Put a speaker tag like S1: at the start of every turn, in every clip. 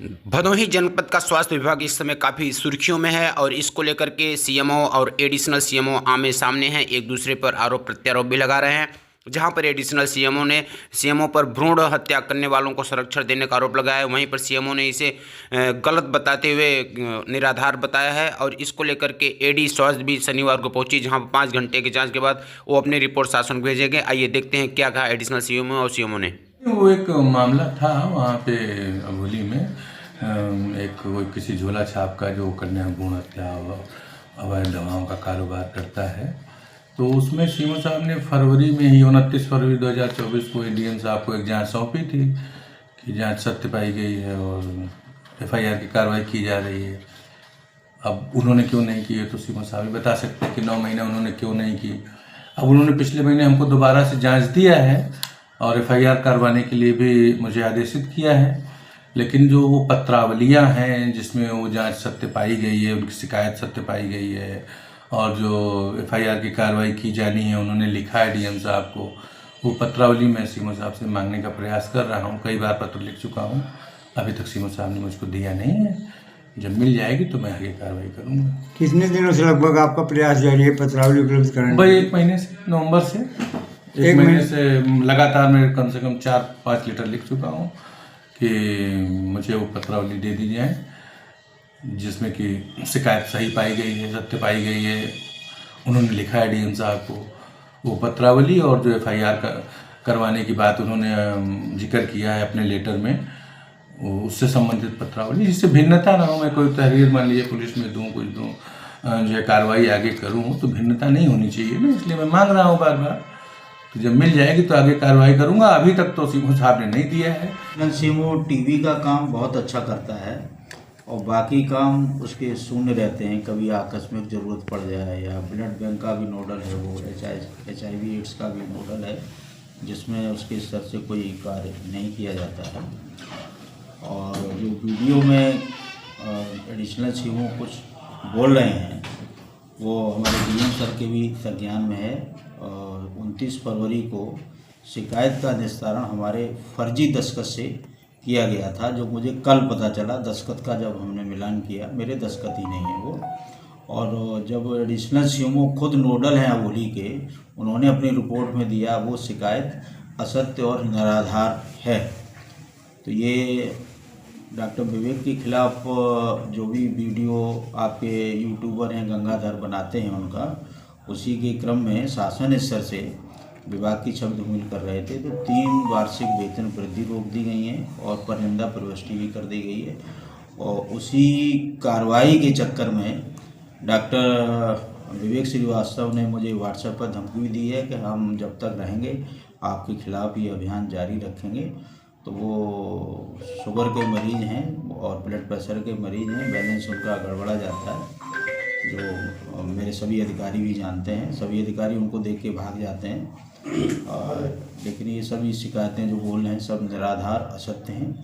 S1: भदोही जनपद का स्वास्थ्य विभाग इस समय काफ़ी सुर्खियों में है और इसको लेकर के सीएमओ और एडिशनल सीएमओ आमने सामने हैं, एक दूसरे पर आरोप प्रत्यारोप भी लगा रहे हैं। जहां पर एडिशनल सीएमओ ने सीएमओ पर भ्रूण हत्या करने वालों को संरक्षण देने का आरोप लगाया है, वहीं पर सीएमओ ने इसे गलत बताते हुए निराधार बताया है। और इसको लेकर के एडी स्वास्थ्य भी शनिवार को पहुंची, जहां 5 घंटे की जाँच के बाद वो अपनी रिपोर्ट शासन को भेजेंगे। आइए देखते हैं क्या कहा एडिशनल सीएमओ और सीएमओ ने।
S2: वो एक मामला था वहाँ पे अबोली में, एक वो किसी झोला छाप का जो कन्या भ्रूण हत्या अवैध दवाओं का कारोबार करता है, तो उसमें सीएमओ साहब ने फरवरी में ही 29 फरवरी 2024 को एडीएम साहब को एक जांच सौंपी थी कि जांच सत्य पाई गई है और एफआईआर की कार्रवाई की जा रही है। अब उन्होंने क्यों नहीं की है तो सीएमओ साहब ही बता सकते हैं कि 9 महीने उन्होंने क्यों नहीं की। अब उन्होंने पिछले महीने हमको दोबारा से जाँच दिया है और एफआईआर करवाने के लिए भी मुझे आदेशित किया है, लेकिन जो वो पत्रावलियाँ हैं जिसमें वो जांच सत्य पाई गई है, उनकी शिकायत सत्य पाई गई है और जो एफआईआर की कार्रवाई की जानी है उन्होंने लिखा है डीएम साहब को, वो पत्रावली मैं सीएमओ साहब से मांगने का प्रयास कर रहा हूँ। कई बार पत्र लिख चुका हूँ, अभी तक सीएमओ साहब ने मुझको दिया नहीं है। जब मिल जाएगी तो मैं आगे कार्रवाई करूँगा।
S3: कितने दिनों से लगभग आपका प्रयास जारी है पत्रावली उपलब्ध कराने?
S2: भाई 1 महीने से, नवंबर से 1 महीने से लगातार मैं कम से कम 4-5 लीटर लिख चुका हूँ कि मुझे वो पत्रावली दे दी जाए जिसमें कि शिकायत सही पाई गई है, सत्य पाई गई है। उन्होंने लिखा है डीएम साहब को वो पत्रावली और जो एफआईआर करवाने की बात उन्होंने जिक्र किया है अपने लेटर में, उससे संबंधित पत्रावली, जिससे भिन्नता ना हो। मैं कोई तहरीर मान लीजिए पुलिस में दूँ, कुछ दूँ, जो है कार्रवाई आगे करूँ तो भिन्नता नहीं होनी चाहिए ना, इसलिए मैं मांग रहा हूँ बार बार। तो जब मिल जाएगी तो आगे कार्रवाई करूंगा। अभी तक तो सीएमओ साहब ने नहीं दिया है।
S4: सीएमओ टीवी का काम बहुत अच्छा करता है और बाकी काम उसके शून्य रहते हैं। कभी आकस्मिक ज़रूरत पड़ जाए या ब्लड बैंक का भी नोडल है, वो HIV एड्स का भी नोडल है, जिसमें उसके स्तर से कोई कार्य नहीं किया जाता है। और जो वीडियो में एडिशनल सीएमओ कुछ बोल रहे हैं वो हमारे डीएम सर के भी संज्ञान में है। और 29 फरवरी को शिकायत का निस्तारण हमारे फर्जी दस्तखत से किया गया था, जो मुझे कल पता चला। दस्तखत का जब हमने मिलान किया, मेरे दस्तखत ही नहीं है वो। और जब एडिशनल सीएमओ खुद नोडल हैं अबोली के, उन्होंने अपनी रिपोर्ट में दिया वो शिकायत असत्य और निराधार है। तो ये डॉक्टर विवेक के खिलाफ जो भी वीडियो आपके यूट्यूबर हैं गंगाधर बनाते हैं उनका, उसी के क्रम में शासन स्तर से विभाग की छवि धूमिल कर रहे थे, तो 3 वार्षिक वेतन वृद्धि रोक दी गई है और परनिंदा प्रविष्टि भी कर दी गई है। और उसी कार्रवाई के चक्कर में डॉक्टर विवेक श्रीवास्तव ने मुझे व्हाट्सएप पर धमकी भी दी है कि हम जब तक रहेंगे आपके खिलाफ ये अभियान जारी रखेंगे। तो वो शुगर के मरीज़ हैं और ब्लड प्रेशर के मरीज़ हैं, बैलेंस उनका गड़बड़ा जाता है, जो मेरे सभी अधिकारी भी जानते हैं। सभी अधिकारी उनको देख के भाग जाते हैं। और लेकिन ये सभी शिकायतें जो बोल रहे हैं सब निराधार असत्य हैं।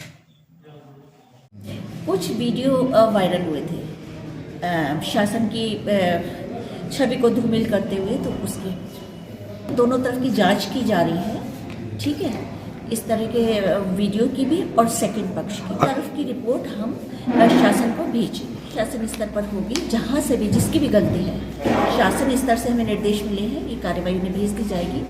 S5: कुछ वीडियो वायरल हुए थे शासन की छवि को धूमिल करते हुए, तो उसके दोनों तरफ की जांच की जा रही है। ठीक है, इस तरह के वीडियो की भी और सेकंड पक्ष की तरफ की रिपोर्ट हम शासन को भेजें। शासन स्तर पर होगी, जहां से भी जिसकी भी गलती है शासन स्तर से हमें निर्देश मिले हैं, ये कार्रवाई उन्हें भेज दी जाएगी।